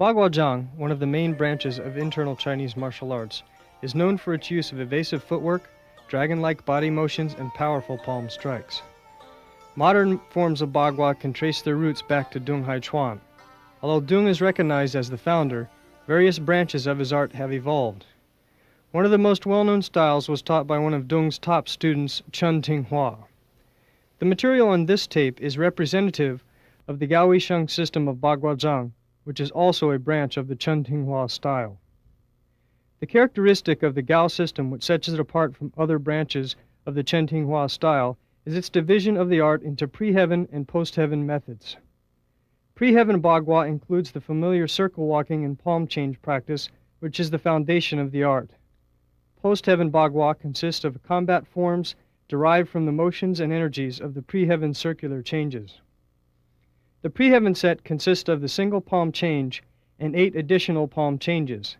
Baguazhang, one of the main branches of internal Chinese martial arts, is known for its use of evasive footwork, dragon-like body motions, and powerful palm strikes. Modern forms of Bagua can trace their roots back to Dung Haichuan. Although Dung is recognized as the founder, various branches of his art have evolved. One of the most well-known styles was taught by one of Dung's top students, Chen Tinghua. The material on this tape is representative of the Gaoisheng system of Baguazhang, which is also a branch of the Chen Tinghua style. The characteristic of the Gao system which sets it apart from other branches of the Chen Tinghua style is its division of the art into pre-heaven and post-heaven methods. Pre-heaven Bagua includes the familiar circle walking and palm change practice, which is the foundation of the art. Post-heaven Bagua consists of combat forms derived from the motions and energies of the pre-heaven circular changes. The pre-heaven set consists of the single palm change and 8 additional palm changes.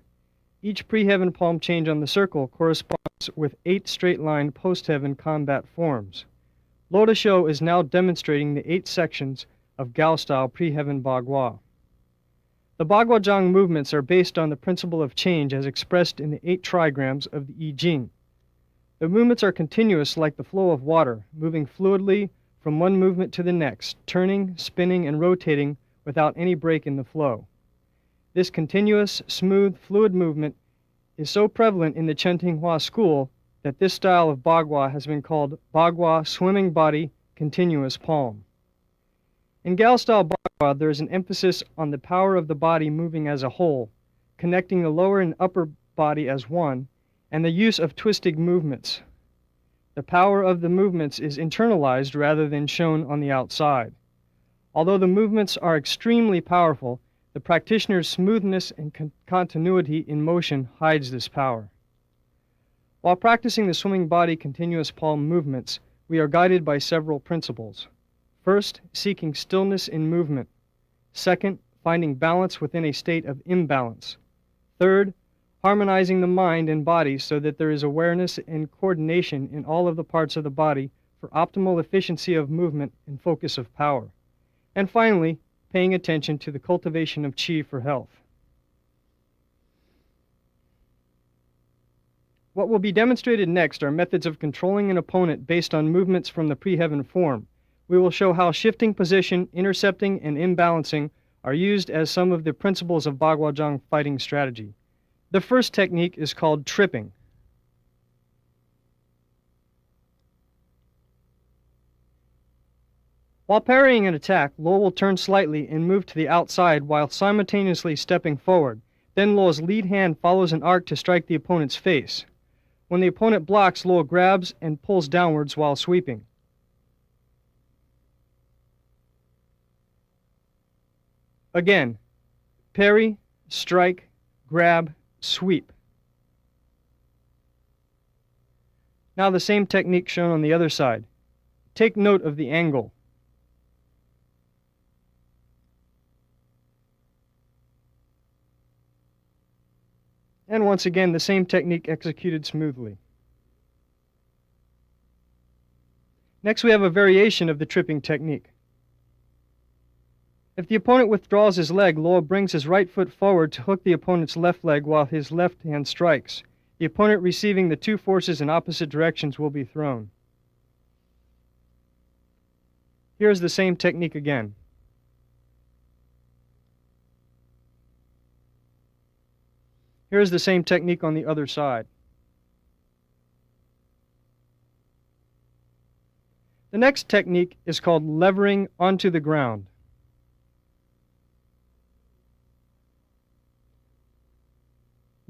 Each pre-heaven palm change on the circle corresponds with 8 straight-line post-heaven combat forms. Luo Dexiu is now demonstrating the 8 sections of Gao-style pre-heaven Bagua. The Baguazhang movements are based on the principle of change as expressed in the 8 trigrams of the I Ching. The movements are continuous like the flow of water, moving fluidly from one movement to the next, turning, spinning, and rotating without any break in the flow. This continuous, smooth, fluid movement is so prevalent in the Chen Tinghua school that this style of Bagua has been called Bagua swimming body continuous palm. In Gao-style Bagua, there is an emphasis on the power of the body moving as a whole, connecting the lower and upper body as one, and the use of twisting movements. The power of the movements is internalized rather than shown on the outside. Although the movements are extremely powerful, the practitioner's smoothness and continuity in motion hides this power. While practicing the swimming body continuous palm movements, we are guided by several principles. First, seeking stillness in movement. Second, finding balance within a state of imbalance. Third, harmonizing the mind and body so that there is awareness and coordination in all of the parts of the body for optimal efficiency of movement and focus of power. And finally, paying attention to the cultivation of qi for health. What will be demonstrated next are methods of controlling an opponent based on movements from the pre-heaven form. We will show how shifting position, intercepting, and imbalancing are used as some of the principles of Baguazhang fighting strategy. The first technique is called tripping. While parrying an attack, Luo will turn slightly and move to the outside while simultaneously stepping forward. Then Luo's lead hand follows an arc to strike the opponent's face. When the opponent blocks, Luo grabs and pulls downwards while sweeping. Again, parry, strike, grab, sweep. Now the same technique shown on the other side. Take note of the angle. And once again, the same technique executed smoothly. Next, we have a variation of the tripping technique. If the opponent withdraws his leg, Luo brings his right foot forward to hook the opponent's left leg while his left hand strikes. The opponent receiving the 2 forces in opposite directions will be thrown. Here's the same technique again. Here's the same technique on the other side. The next technique is called levering onto the ground.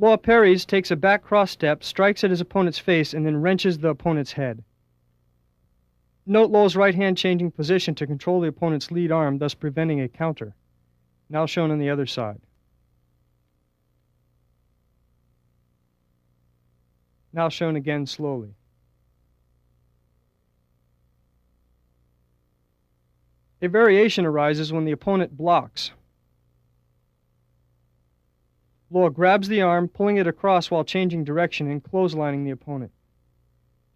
Luo parries, takes a back cross step, strikes at his opponent's face, and then wrenches the opponent's head. Note Luo's right hand changing position to control the opponent's lead arm, thus preventing a counter. Now shown on the other side. Now shown again slowly. A variation arises when the opponent blocks. Luo grabs the arm, pulling it across while changing direction and clotheslining the opponent.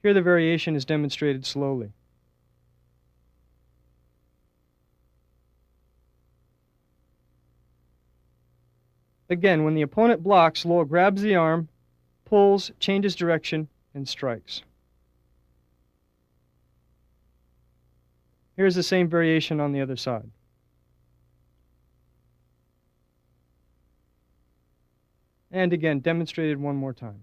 Here the variation is demonstrated slowly. Again, when the opponent blocks, Luo grabs the arm, pulls, changes direction, and strikes. Here's the same variation on the other side. And again, demonstrated one more time.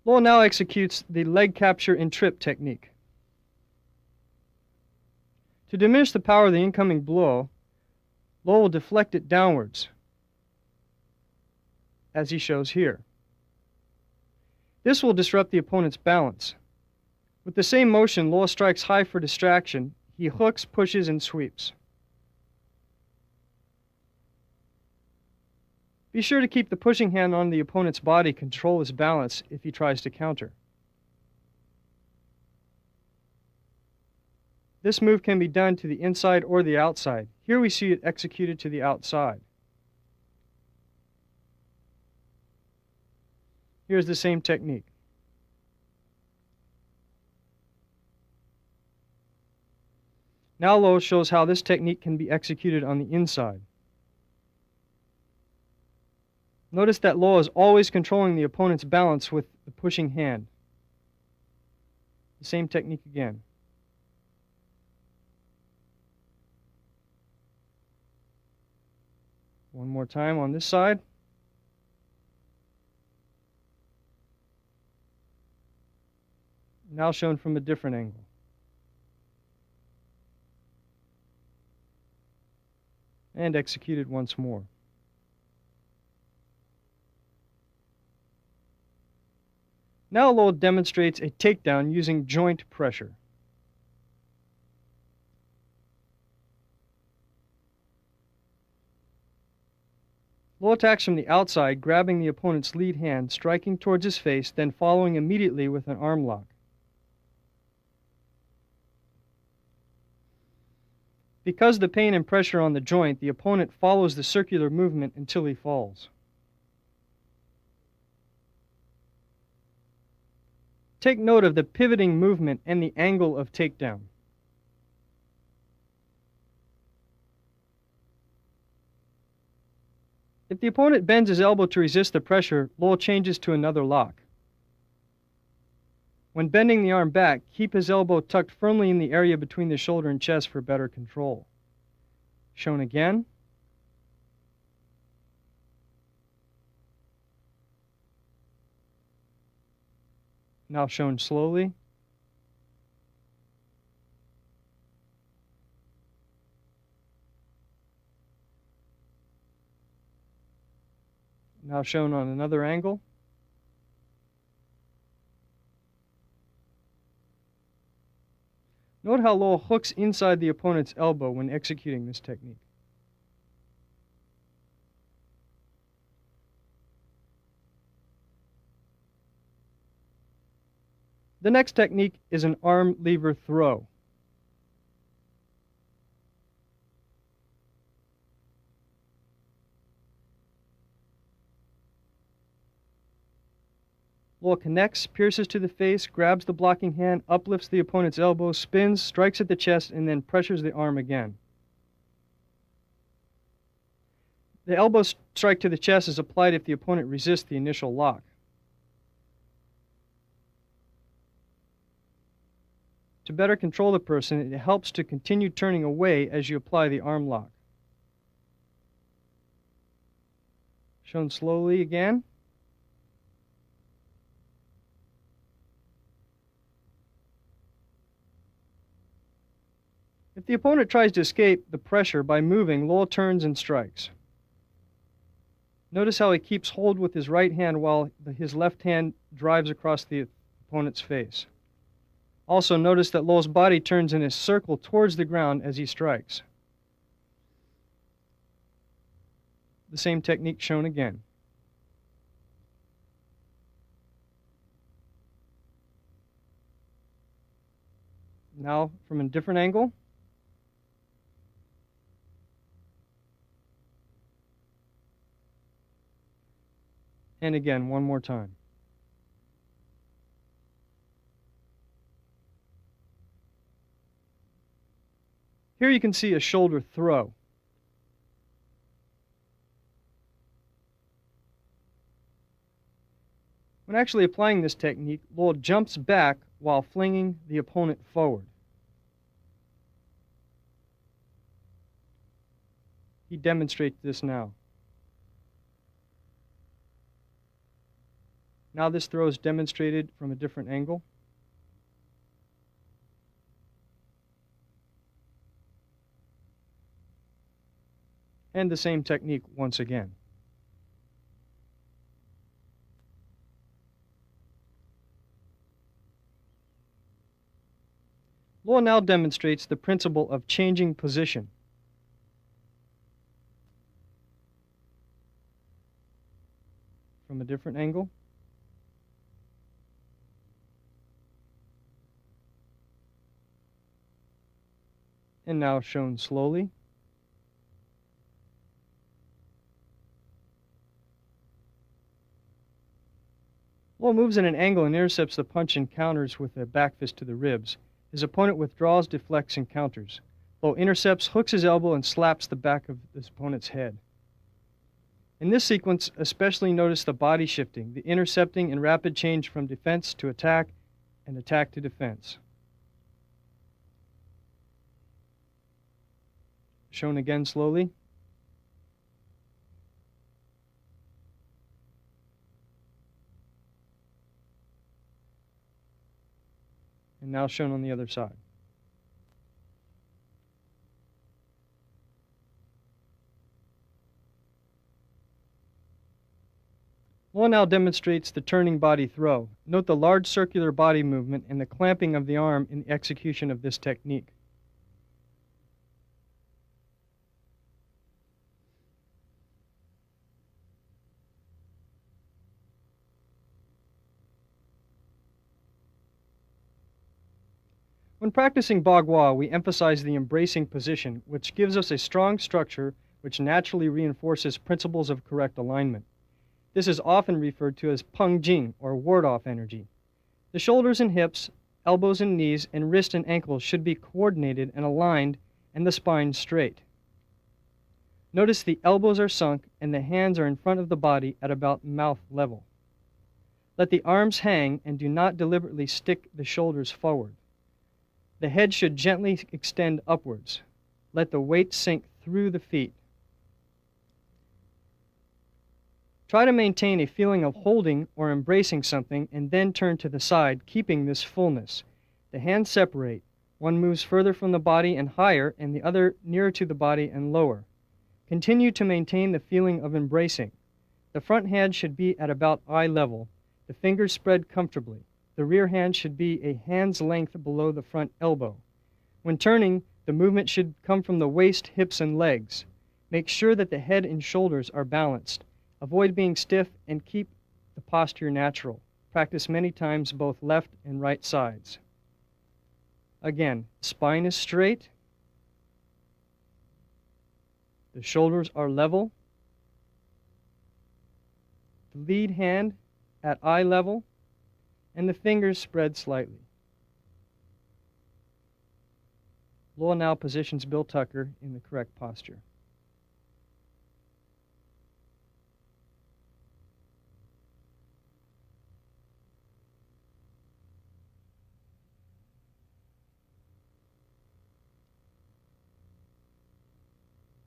Luo now executes the leg capture and trip technique. To diminish the power of the incoming blow, Luo will deflect it downwards, as he shows here. This will disrupt the opponent's balance. With the same motion, Luo strikes high for distraction. He hooks, pushes, and sweeps. Be sure to keep the pushing hand on the opponent's body, control his balance if he tries to counter. This move can be done to the inside or the outside. Here we see it executed to the outside. Here's the same technique. Now Luo shows how this technique can be executed on the inside. Notice that Luo is always controlling the opponent's balance with the pushing hand. The same technique again. One more time on this side. Now shown from a different angle. And executed once more. Now Luo demonstrates a takedown using joint pressure. Luo attacks from the outside, grabbing the opponent's lead hand, striking towards his face, then following immediately with an arm lock. Because of the pain and pressure on the joint, the opponent follows the circular movement until he falls. Take note of the pivoting movement and the angle of takedown. If the opponent bends his elbow to resist the pressure, Luo changes to another lock. When bending the arm back, keep his elbow tucked firmly in the area between the shoulder and chest for better control. Shown again. Now shown slowly. Now shown on another angle. Note how Luo hooks inside the opponent's elbow when executing this technique. The next technique is an arm lever throw. Luo connects, pierces to the face, grabs the blocking hand, uplifts the opponent's elbow, spins, strikes at the chest, and then pressures the arm again. The elbow strike to the chest is applied if the opponent resists the initial lock. To better control the person, it helps to continue turning away as you apply the arm lock. Shown slowly again. If the opponent tries to escape the pressure by moving, Luo turns and strikes. Notice how he keeps hold with his right hand while his left hand drives across the opponent's face. Also notice that Luo's body turns in a circle towards the ground as he strikes. The same technique shown again. Now from a different angle. And again, one more time. Here you can see a shoulder throw. When actually applying this technique, Luo jumps back while flinging the opponent forward. He demonstrates this now. Now this throw is demonstrated from a different angle. And the same technique once again. Luo now demonstrates the principle of changing position. From a different angle. And now shown slowly. Luo moves at an angle and intercepts the punch and counters with a back fist to the ribs. His opponent withdraws, deflects, and counters. Luo intercepts, hooks his elbow, and slaps the back of his opponent's head. In this sequence, especially notice the body shifting, the intercepting and rapid change from defense to attack and attack to defense. Shown again slowly. And now shown on the other side. Luo now demonstrates the turning body throw. Note the large circular body movement and the clamping of the arm in the execution of this technique. When practicing Bagua, we emphasize the embracing position, which gives us a strong structure which naturally reinforces principles of correct alignment. This is often referred to as pengjing, or ward-off energy. The shoulders and hips, elbows and knees, and wrists and ankles should be coordinated and aligned, and the spine straight. Notice the elbows are sunk and the hands are in front of the body at about mouth level. Let the arms hang and do not deliberately stick the shoulders forward. The head should gently extend upwards. Let the weight sink through the feet. Try to maintain a feeling of holding or embracing something and then turn to the side, keeping this fullness. The hands separate. One moves further from the body and higher, and the other nearer to the body and lower. Continue to maintain the feeling of embracing. The front hand should be at about eye level. The fingers spread comfortably. The rear hand should be a hand's length below the front elbow. When turning, the movement should come from the waist, hips, and legs. Make sure that the head and shoulders are balanced. Avoid being stiff and keep the posture natural. Practice many times both left and right sides. Again, spine is straight. The shoulders are level. The lead hand at eye level. And the fingers spread slightly. Luo now positions Bill Tucker in the correct posture.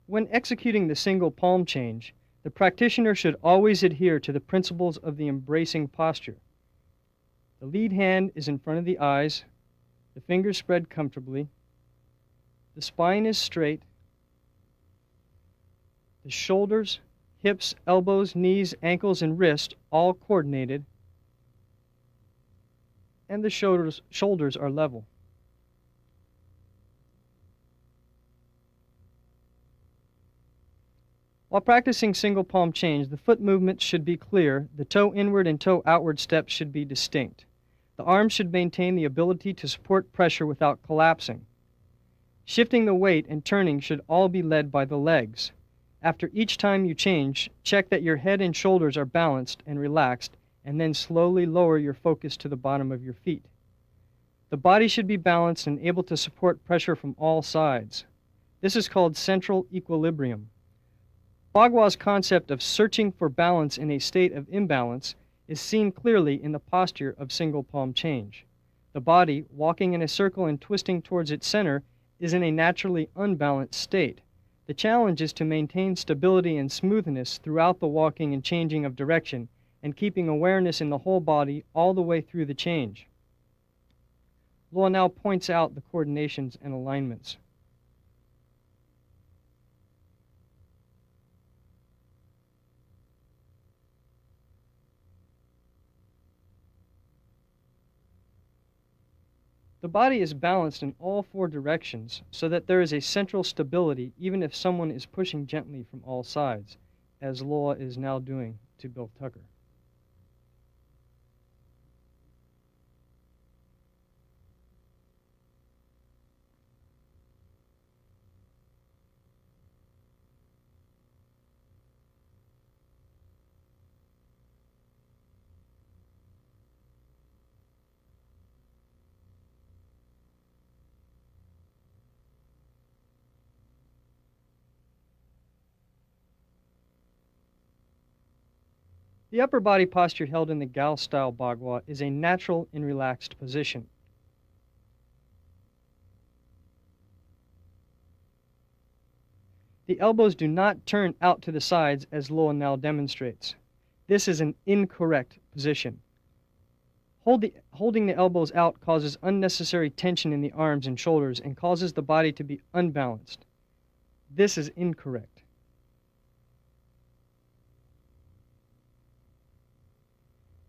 When executing the single palm change, the practitioner should always adhere to the principles of the embracing posture. The lead hand is in front of the eyes, the fingers spread comfortably, the spine is straight, the shoulders, hips, elbows, knees, ankles, and wrists all coordinated, and the shoulders are level. While practicing single palm change, the foot movements should be clear, the toe inward and toe outward steps should be distinct. The arms should maintain the ability to support pressure without collapsing. Shifting the weight and turning should all be led by the legs. After each time you change, check that your head and shoulders are balanced and relaxed, and then slowly lower your focus to the bottom of your feet. The body should be balanced and able to support pressure from all sides. This is called central equilibrium. Bagua's concept of searching for balance in a state of imbalance is seen clearly in the posture of single palm change. The body, walking in a circle and twisting towards its center, is in a naturally unbalanced state. The challenge is to maintain stability and smoothness throughout the walking and changing of direction, and keeping awareness in the whole body all the way through the change. Luo now points out the coordinations and alignments. The body is balanced in all four directions so that there is a central stability even if someone is pushing gently from all sides, as Luo is now doing to Bill Tucker. The upper body posture held in the Gao-style Bagua is a natural and relaxed position. The elbows do not turn out to the sides as Luo now demonstrates. This is an incorrect position. Holding the elbows out causes unnecessary tension in the arms and shoulders and causes the body to be unbalanced. This is incorrect.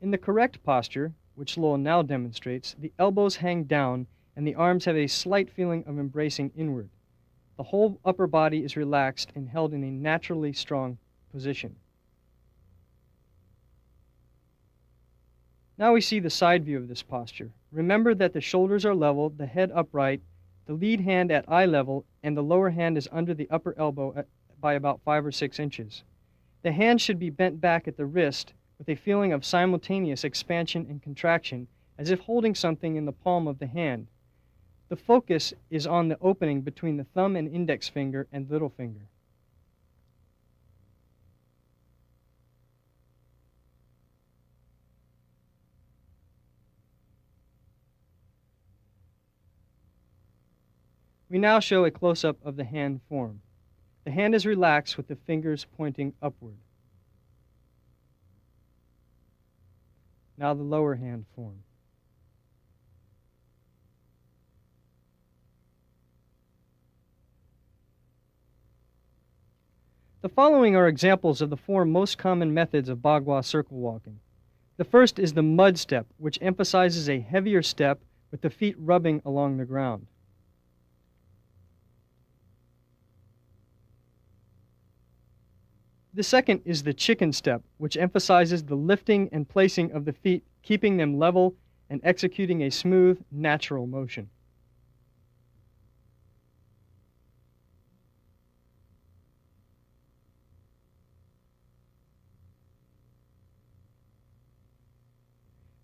In the correct posture, which Luo now demonstrates, the elbows hang down and the arms have a slight feeling of embracing inward. The whole upper body is relaxed and held in a naturally strong position. Now we see the side view of this posture. Remember that the shoulders are level, the head upright, the lead hand at eye level, and the lower hand is under the upper elbow by about 5 or 6 inches. The hand should be bent back at the wrist with a feeling of simultaneous expansion and contraction, as if holding something in the palm of the hand. The focus is on the opening between the thumb and index finger and little finger. We now show a close-up of the hand form. The hand is relaxed with the fingers pointing upward. Now the lower hand form. The following are examples of the 4 most common methods of Bagua circle walking. The first is the mud step, which emphasizes a heavier step with the feet rubbing along the ground. The second is the chicken step, which emphasizes the lifting and placing of the feet, keeping them level and executing a smooth, natural motion.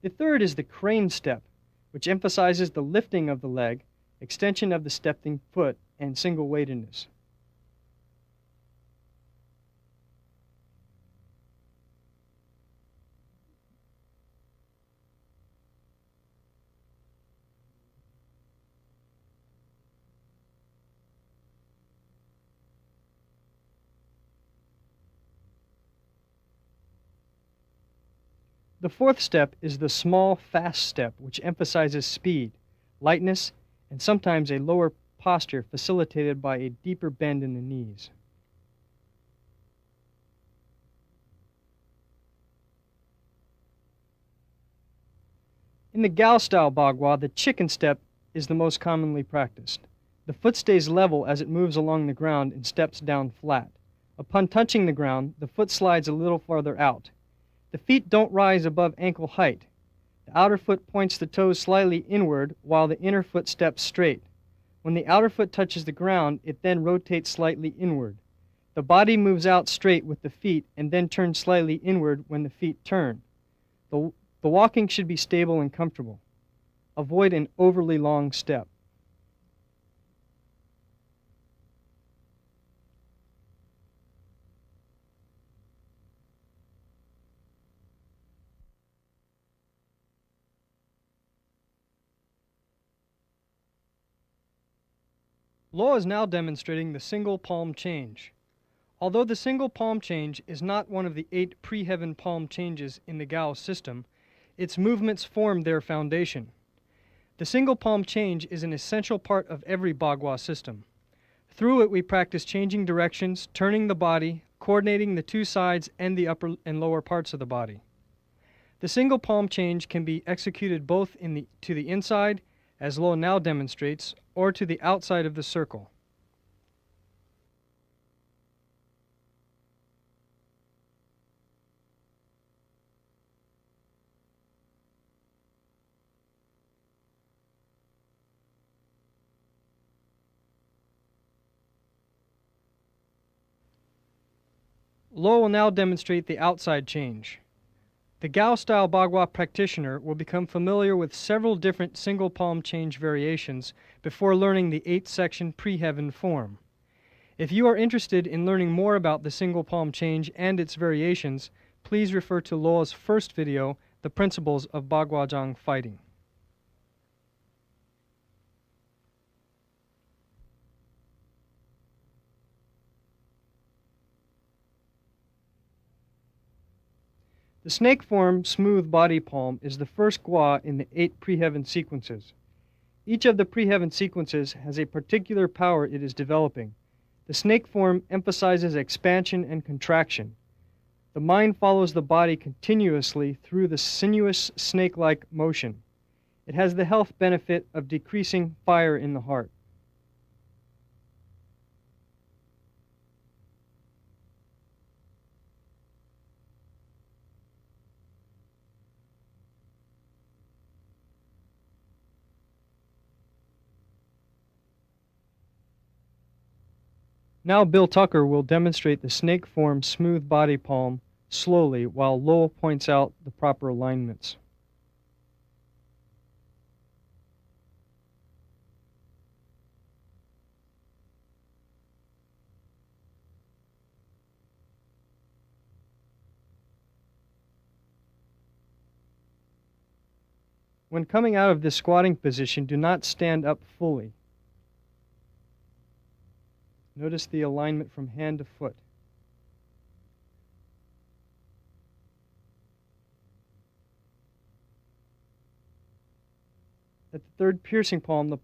The third is the crane step, which emphasizes the lifting of the leg, extension of the stepping foot, and single-weightedness. The fourth step is the small, fast step, which emphasizes speed, lightness, and sometimes a lower posture facilitated by a deeper bend in the knees. In the Gao-style Bagua, the chicken step is the most commonly practiced. The foot stays level as it moves along the ground and steps down flat. Upon touching the ground, the foot slides a little farther out. The feet don't rise above ankle height. The outer foot points the toes slightly inward while the inner foot steps straight. When the outer foot touches the ground, it then rotates slightly inward. The body moves out straight with the feet and then turns slightly inward when the feet turn. The walking should be stable and comfortable. Avoid an overly long step. Luo is now demonstrating the single palm change. Although the single palm change is not one of the 8 pre-heaven palm changes in the Gao system, its movements form their foundation. The single palm change is an essential part of every Bagua system. Through it, we practice changing directions, turning the body, coordinating the two sides and the upper and lower parts of the body. The single palm change can be executed both to the inside, as Luo now demonstrates, or to the outside of the circle. Luo will now demonstrate the outside change. The Gao-style Bagua practitioner will become familiar with several different single palm change variations before learning the 8-section pre-heaven form. If you are interested in learning more about the single palm change and its variations, please refer to Luo's first video, The Principles of Baguazhang Fighting. The snake form smooth body palm is the first gua in the 8 pre-heaven sequences. Each of the pre-heaven sequences has a particular power it is developing. The snake form emphasizes expansion and contraction. The mind follows the body continuously through the sinuous snake-like motion. It has the health benefit of decreasing fire in the heart. Now Bill Tucker will demonstrate the snake form smooth body palm slowly while Luo points out the proper alignments. When coming out of this squatting position, do not stand up fully. Notice the alignment from hand to foot. At the third piercing palm, the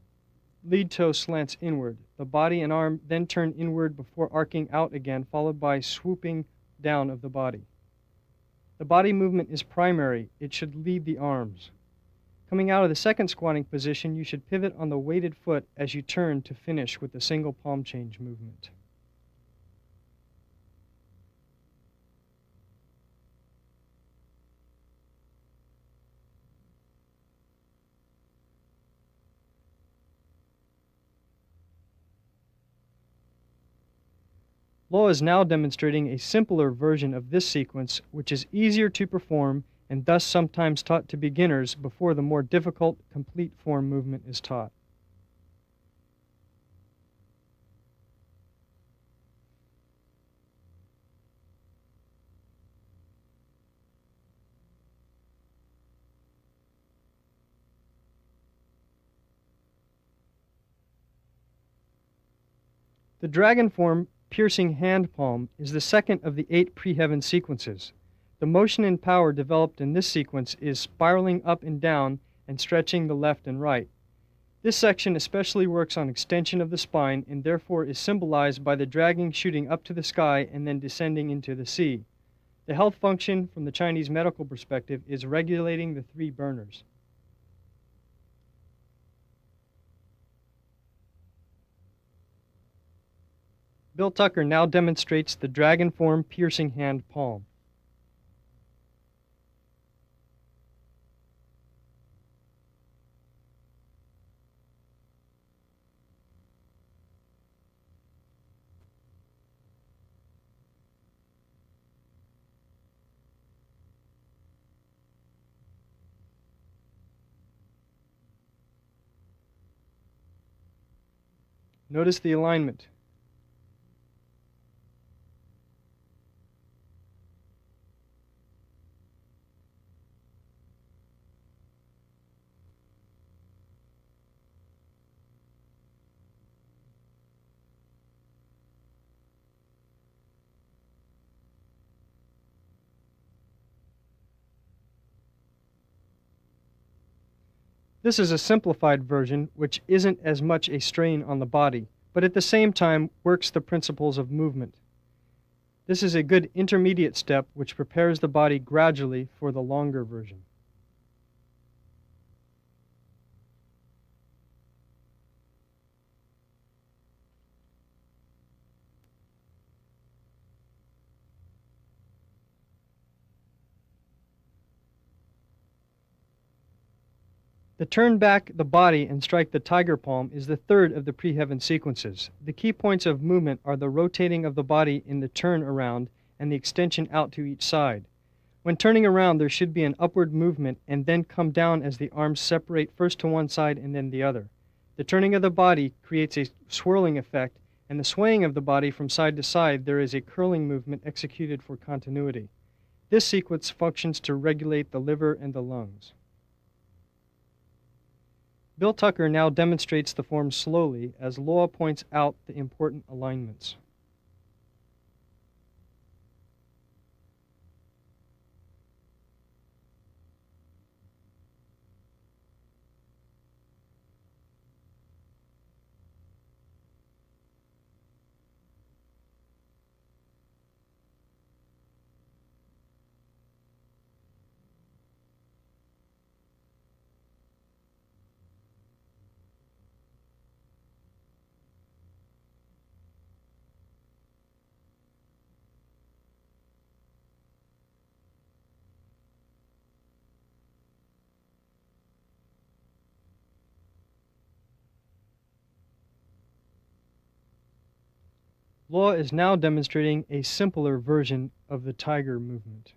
lead toe slants inward. The body and arm then turn inward before arcing out again, followed by swooping down of the body. The body movement is primary. It should lead the arms. Coming out of the second squatting position, you should pivot on the weighted foot as you turn to finish with the single palm change movement. Luo is now demonstrating a simpler version of this sequence, which is easier to perform and thus sometimes taught to beginners before the more difficult complete form movement is taught. The dragon form piercing hand palm is the second of the 8 pre-heaven sequences. The motion and power developed in this sequence is spiraling up and down and stretching the left and right. This section especially works on extension of the spine and therefore is symbolized by the dragon shooting up to the sky and then descending into the sea. The health function from the Chinese medical perspective is regulating the 3 burners. Bill Tucker now demonstrates the dragon form piercing hand palm. Notice the alignment. This is a simplified version which isn't as much a strain on the body, but at the same time works the principles of movement. This is a good intermediate step which prepares the body gradually for the longer version. The turn back the body and strike the tiger palm is the third of the pre-heaven sequences. The key points of movement are the rotating of the body in the turn around and the extension out to each side. When turning around, there should be an upward movement and then come down as the arms separate first to one side and then the other. The turning of the body creates a swirling effect, and the swaying of the body from side to side, there is a curling movement executed for continuity. This sequence functions to regulate the liver and the lungs. Bill Tucker now demonstrates the form slowly as Luo points out the important alignments. Luo is now demonstrating a simpler version of the tiger movement.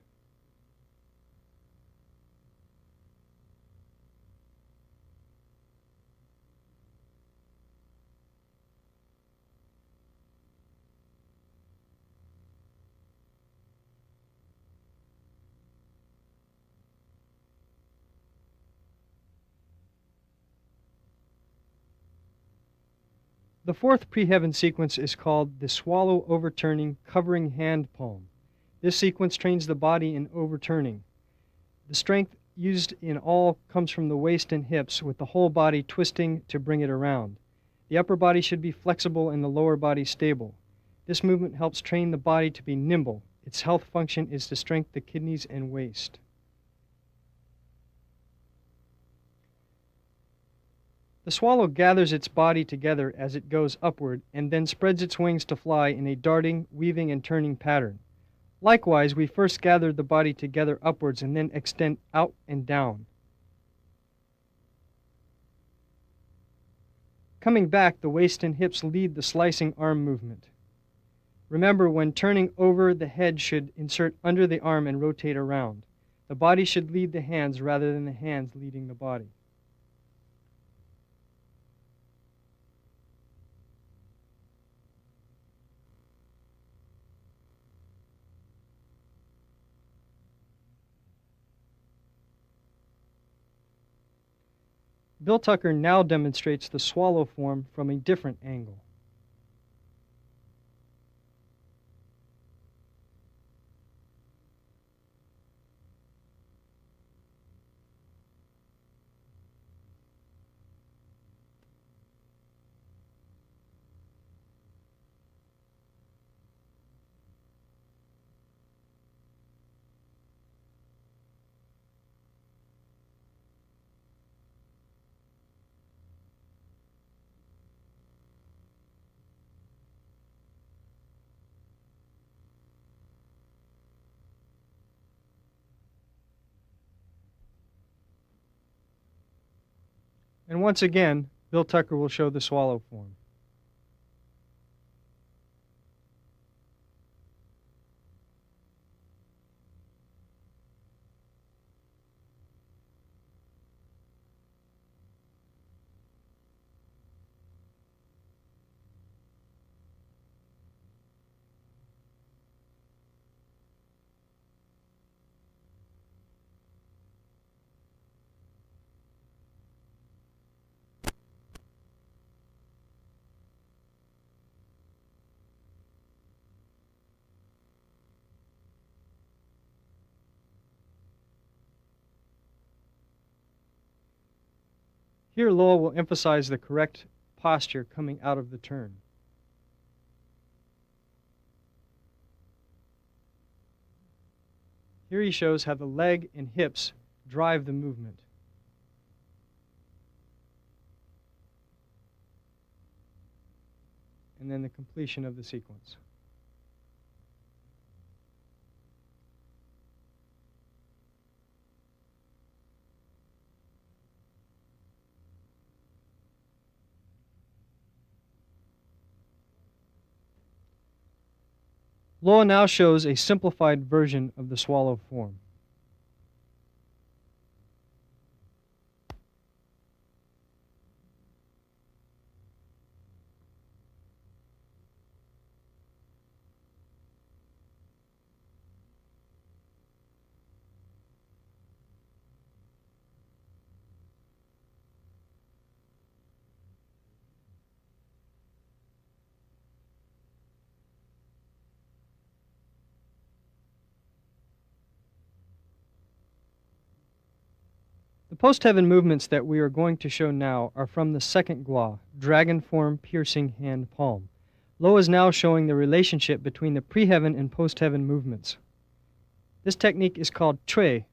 The fourth pre-heaven sequence is called the swallow overturning covering hand palm. This sequence trains the body in overturning. The strength used in all comes from the waist and hips, with the whole body twisting to bring it around. The upper body should be flexible and the lower body stable. This movement helps train the body to be nimble. Its health function is to strengthen the kidneys and waist. The swallow gathers its body together as it goes upward and then spreads its wings to fly in a darting, weaving, and turning pattern. Likewise, we first gather the body together upwards and then extend out and down. Coming back, the waist and hips lead the slicing arm movement. Remember, when turning over, the head should insert under the arm and rotate around. The body should lead the hands rather than the hands leading the body. Bill Tucker now demonstrates the swallow form from a different angle. And once again, Bill Tucker will show the swallow form. Here Luo will emphasize the correct posture coming out of the turn. Here he shows how the leg and hips drive the movement. And then the completion of the sequence. Luo now shows a simplified version of the swallow form. The post-heaven movements that we are going to show now are from the second gua, dragon form piercing hand palm. Luo is now showing the relationship between the pre-heaven and post-heaven movements. This technique is called chui,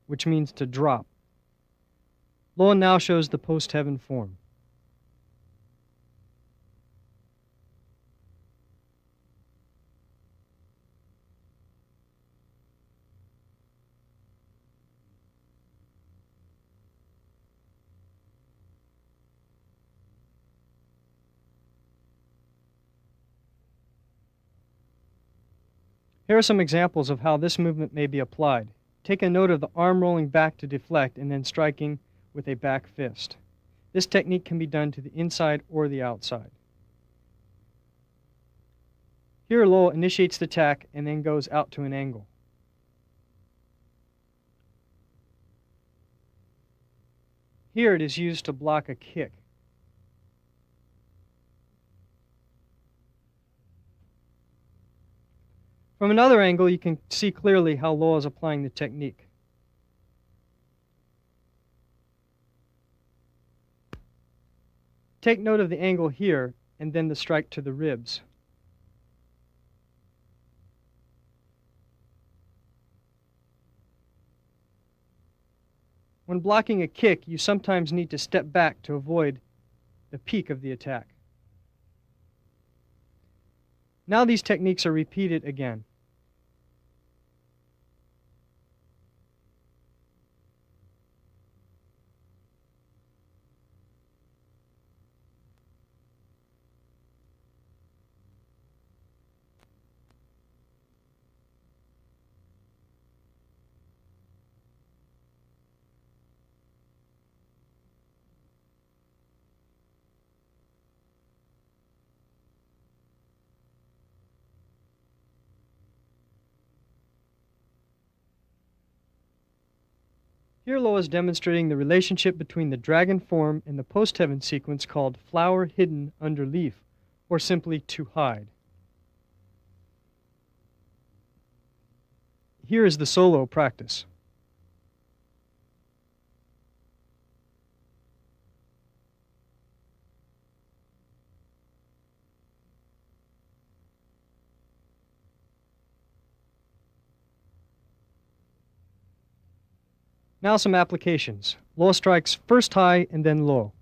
which means to drop. Luo now shows the post-heaven form. Here are some examples of how this movement may be applied. Take a note of the arm rolling back to deflect and then striking with a back fist. This technique can be done to the inside or the outside. Here Luo initiates the attack and then goes out to an angle. Here it is used to block a kick. From another angle, you can see clearly how Luo is applying the technique. Take note of the angle here and then the strike to the ribs. When blocking a kick, you sometimes need to step back to avoid the peak of the attack. Now these techniques are repeated again. Here Luo is demonstrating the relationship between the dragon form and the post-heaven sequence called flower hidden under leaf, or simply to hide. Here is the solo practice. Now some applications. Luo strikes first high and then low.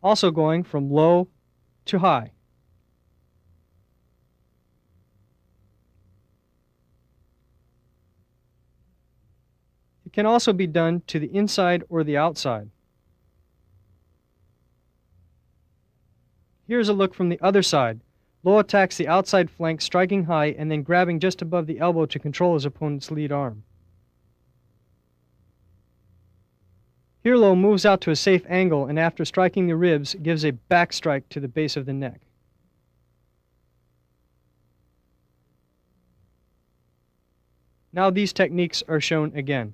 Also going from low to high. It can also be done to the inside or the outside. Here's a look from the other side. Luo attacks the outside flank, striking high and then grabbing just above the elbow to control his opponent's lead arm. Here Luo moves out to a safe angle and after striking the ribs, gives a back strike to the base of the neck. Now these techniques are shown again.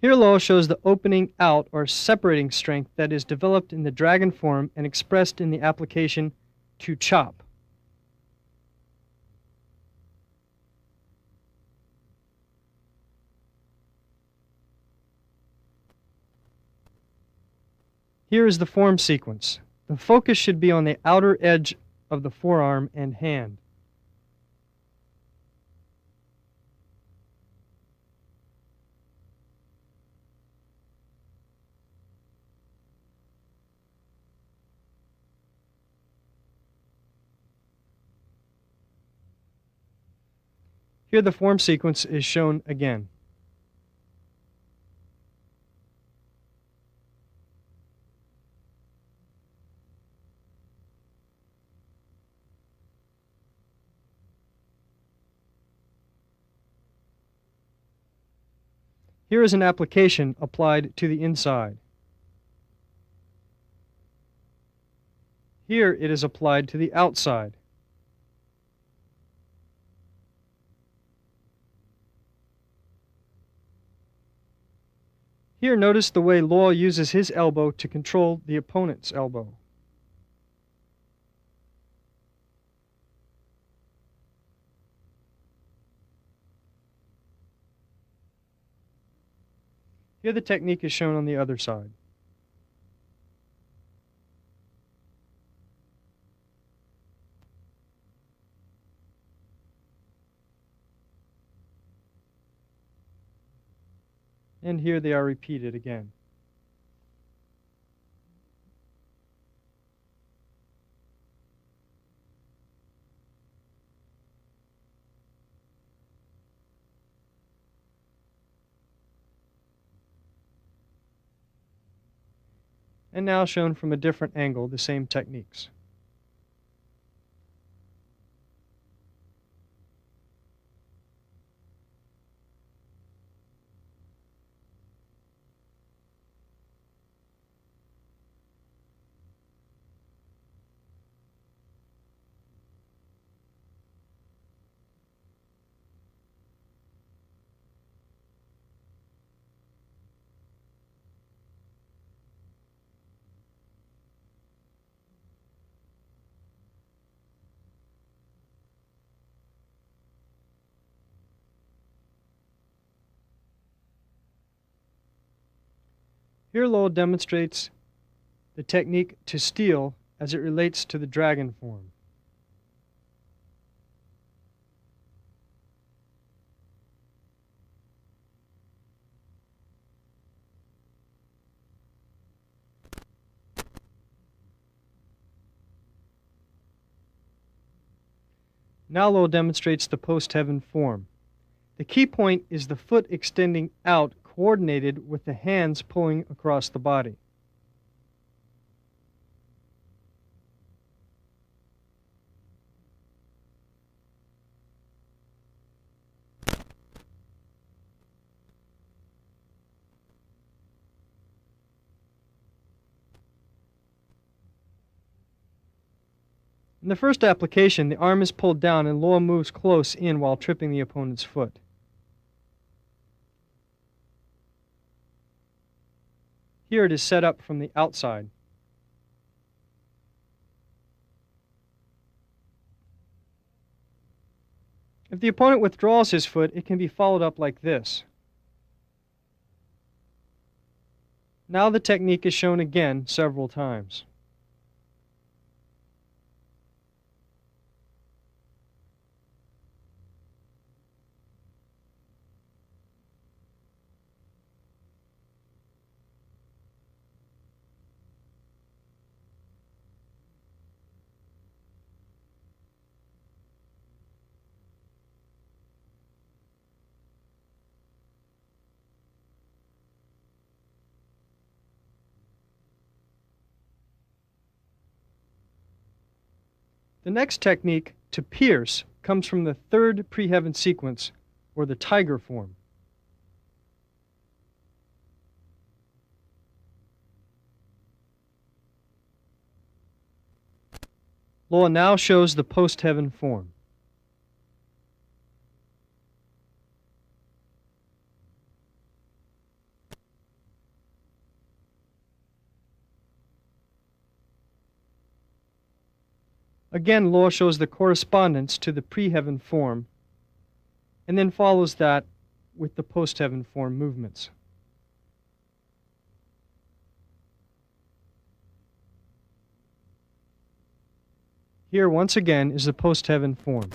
Here Luo shows the opening out or separating strength that is developed in the dragon form and expressed in the application to chop. Here is the form sequence. The focus should be on the outer edge of the forearm and hand. Here the form sequence is shown again. Here is an application applied to the inside. Here it is applied to the outside. Here notice the way Luo uses his elbow to control the opponent's elbow. Here the technique is shown on the other side. And here they are repeated again. And now shown from a different angle, the same techniques. Here Luo demonstrates the technique to steal as it relates to the dragon form. Now Luo demonstrates the post-heaven form. The key point is the foot extending out, coordinated with the hands pulling across the body. In the first application, the arm is pulled down and Luo moves close in while tripping the opponent's foot. Here it is set up from the outside. If the opponent withdraws his foot, it can be followed up like this. Now the technique is shown again several times. The next technique, to pierce, comes from the third pre-heaven sequence, or the tiger form. Luo now shows the post-heaven form. Again, Luo shows the correspondence to the pre-heaven form and then follows that with the post-heaven form movements. Here, once again, is the post-heaven form.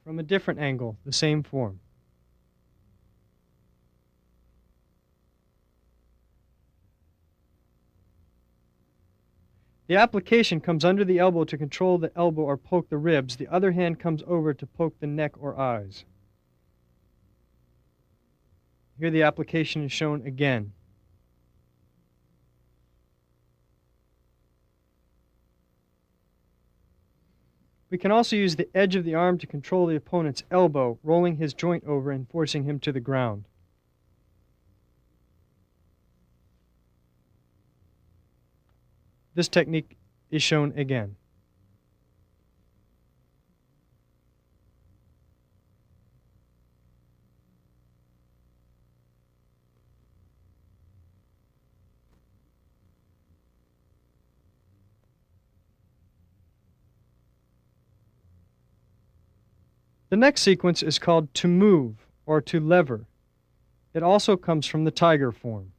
From a different angle, the same form. The application comes under the elbow to control the elbow or poke the ribs. The other hand comes over to poke the neck or eyes. Here the application is shown again. We can also use the edge of the arm to control the opponent's elbow, rolling his joint over and forcing him to the ground. This technique is shown again. The next sequence is called to move or to lever. It also comes from the tiger form.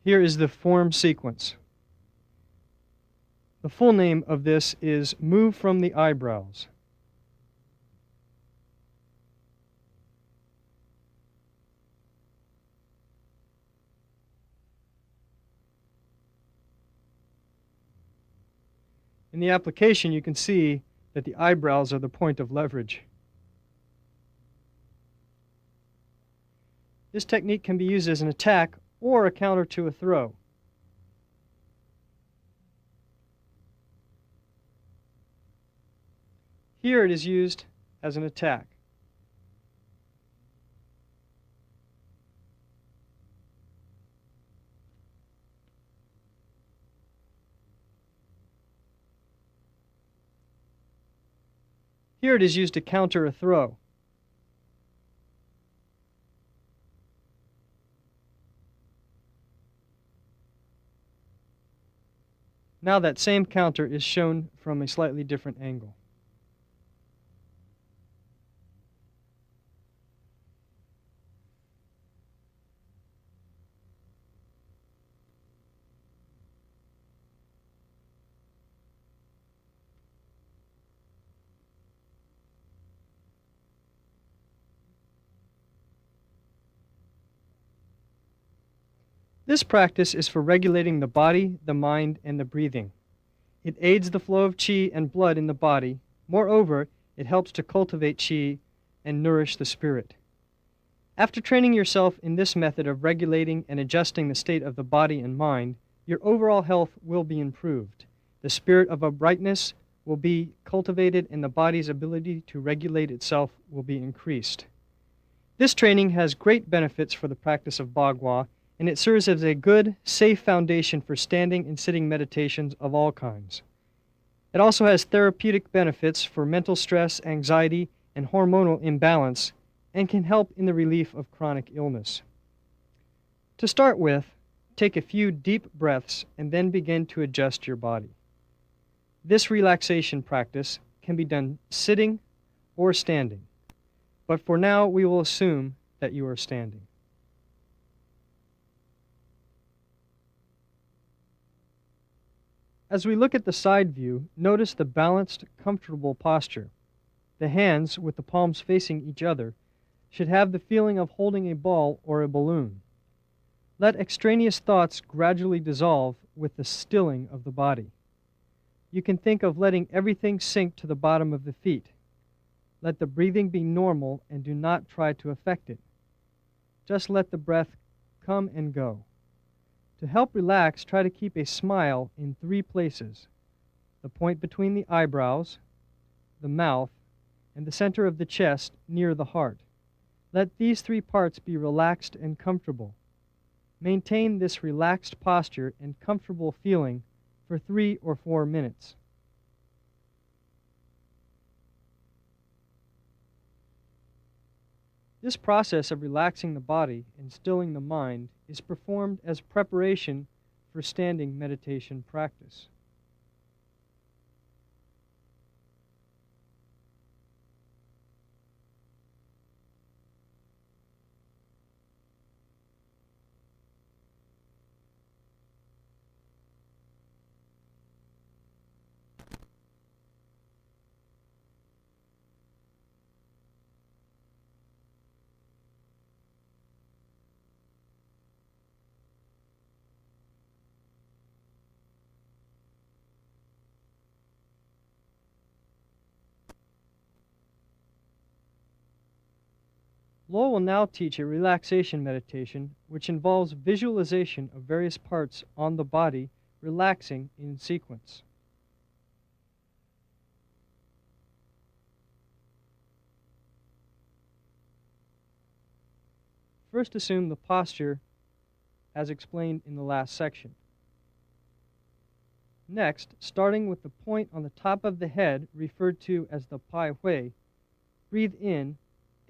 Here is the form sequence. The full name of this is move from the eyebrows. In the application, you can see that the eyebrows are the point of leverage. This technique can be used as an attack or a counter to a throw. Here it is used as an attack. Here it is used to counter a throw. Now that same counter is shown from a slightly different angle. This practice is for regulating the body, the mind, and the breathing. It aids the flow of qi and blood in the body. Moreover, it helps to cultivate qi and nourish the spirit. After training yourself in this method of regulating and adjusting the state of the body and mind, your overall health will be improved. The spirit of uprightness will be cultivated and the body's ability to regulate itself will be increased. This training has great benefits for the practice of Bagua, and it serves as a good, safe foundation for standing and sitting meditations of all kinds. It also has therapeutic benefits for mental stress, anxiety, and hormonal imbalance, and can help in the relief of chronic illness. To start with, take a few deep breaths and then begin to adjust your body. This relaxation practice can be done sitting or standing, but for now we will assume that you are standing. As we look at the side view, notice the balanced, comfortable posture. The hands, with the palms facing each other, should have the feeling of holding a ball or a balloon. Let extraneous thoughts gradually dissolve with the stilling of the body. You can think of letting everything sink to the bottom of the feet. Let the breathing be normal and do not try to affect it. Just let the breath come and go. To help relax, try to keep a smile in 3 places: the point between the eyebrows, the mouth, and the center of the chest near the heart. Let these three parts be relaxed and comfortable. Maintain this relaxed posture and comfortable feeling for 3 or 4 minutes. This process of relaxing the body and stilling the mind is performed as preparation for standing meditation practice. Luo will now teach a relaxation meditation which involves visualization of various parts on the body relaxing in sequence. First, assume the posture as explained in the last section. Next, starting with the point on the top of the head referred to as the Pai Hui, breathe in,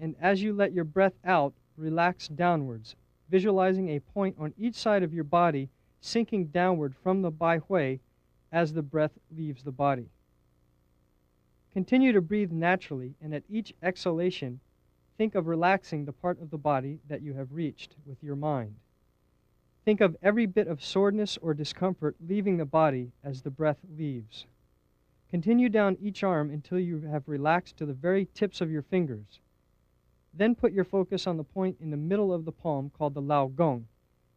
and as you let your breath out, relax downwards, visualizing a point on each side of your body sinking downward from the Pai Hui as the breath leaves the body. Continue to breathe naturally, and at each exhalation, think of relaxing the part of the body that you have reached with your mind. Think of every bit of soreness or discomfort leaving the body as the breath leaves. Continue down each arm until you have relaxed to the very tips of your fingers. Then put your focus on the point in the middle of the palm called the Lao Gong,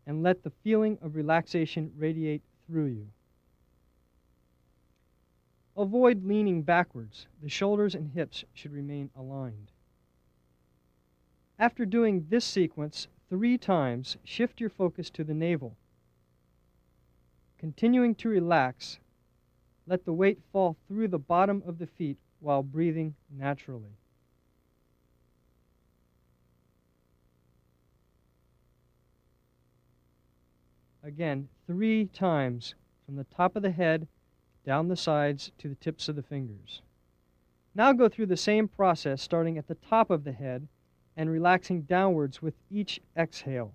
and let the feeling of relaxation radiate through you. Avoid leaning backwards. The shoulders and hips should remain aligned. After doing this sequence 3 times, shift your focus to the navel. Continuing to relax, let the weight fall through the bottom of the feet while breathing naturally. Again, 3 times from the top of the head, down the sides to the tips of the fingers. Now go through the same process starting at the top of the head and relaxing downwards with each exhale,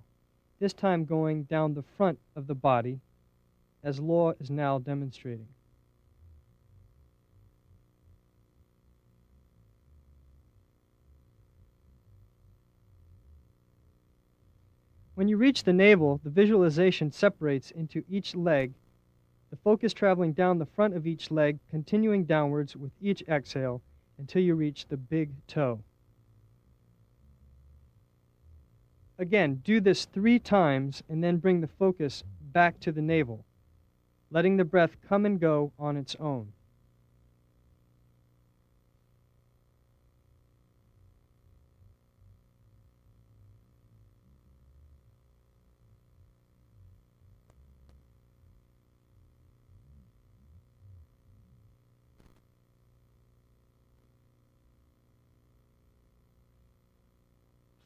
this time going down the front of the body, as Luo is now demonstrating. When you reach the navel, the visualization separates into each leg, the focus traveling down the front of each leg, continuing downwards with each exhale until you reach the big toe. Again, do this 3 times and then bring the focus back to the navel, letting the breath come and go on its own.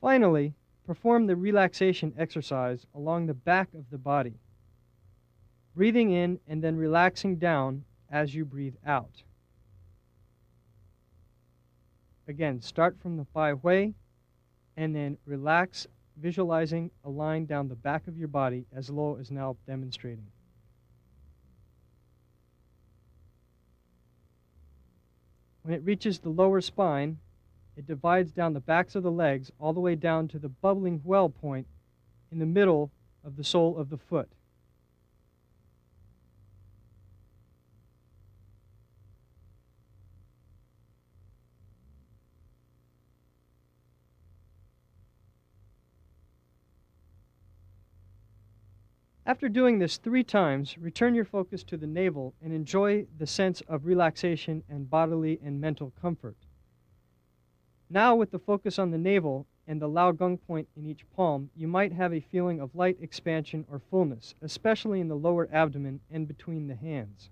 Finally, perform the relaxation exercise along the back of the body, breathing in and then relaxing down as you breathe out. Again, start from the Pai Hui and then relax, visualizing a line down the back of your body as Luo is now demonstrating. When it reaches the lower spine, it divides down the backs of the legs all the way down to the bubbling well point in the middle of the sole of the foot. After doing this 3 times, return your focus to the navel and enjoy the sense of relaxation and bodily and mental comfort. Now, with the focus on the navel and the Lao Gong point in each palm, you might have a feeling of light expansion or fullness, especially in the lower abdomen and between the hands.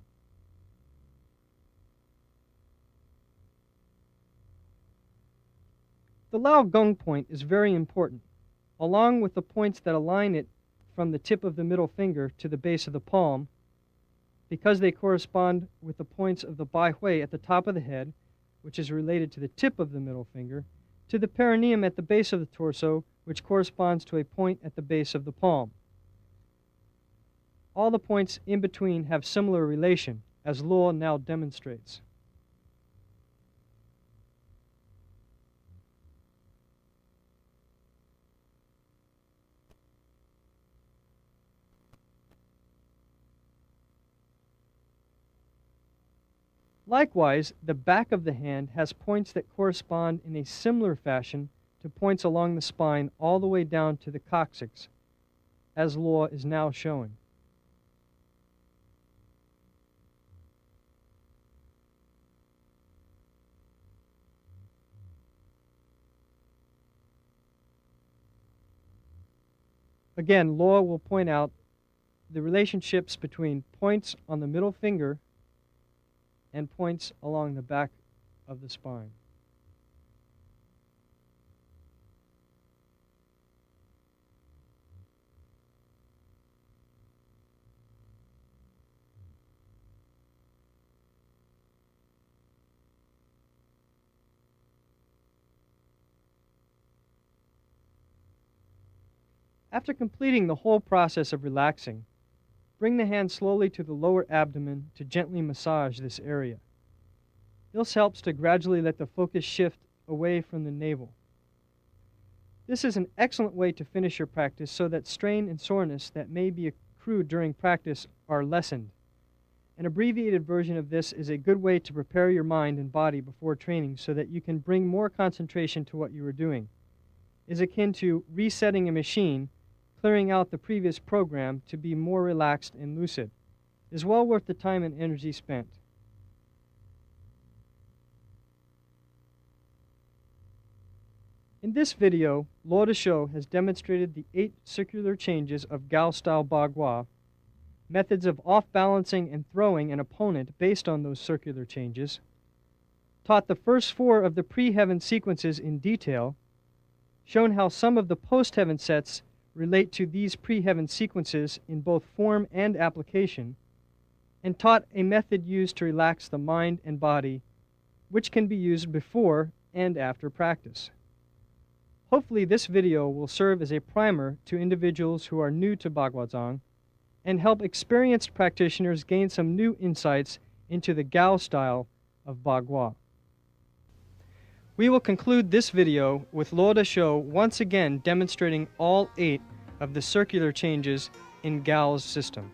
The Lao Gong point is very important, along with the points that align it from the tip of the middle finger to the base of the palm, because they correspond with the points of the Bai Hui at the top of the head, which is related to the tip of the middle finger, to the perineum at the base of the torso, which corresponds to a point at the base of the palm. All the points in between have similar relation, as Luo now demonstrates. Likewise, the back of the hand has points that correspond in a similar fashion to points along the spine all the way down to the coccyx, as Luo is now showing. Again, Luo will point out the relationships between points on the middle finger and points along the back of the spine. After completing the whole process of relaxing, bring the hand slowly to the lower abdomen to gently massage this area. This helps to gradually let the focus shift away from the navel. This is an excellent way to finish your practice so that strain and soreness that may be accrued during practice are lessened. An abbreviated version of this is a good way to prepare your mind and body before training so that you can bring more concentration to what you are doing. It is akin to resetting a machine, clearing out the previous program to be more relaxed and lucid. It is well worth the time and energy spent. In this video, Luo Dexiu has demonstrated the 8 circular changes of Gao-style Bagua, methods of off-balancing and throwing an opponent based on those circular changes, taught the first 4 of the pre-heaven sequences in detail, shown how some of the post-heaven sets relate to these pre-heaven sequences in both form and application, and taught a method used to relax the mind and body, which can be used before and after practice. Hopefully this video will serve as a primer to individuals who are new to Baguazhang and help experienced practitioners gain some new insights into the Gao style of Bagua. We will conclude this video with Luo Dexiu once again demonstrating all 8 of the circular changes in Gao's system.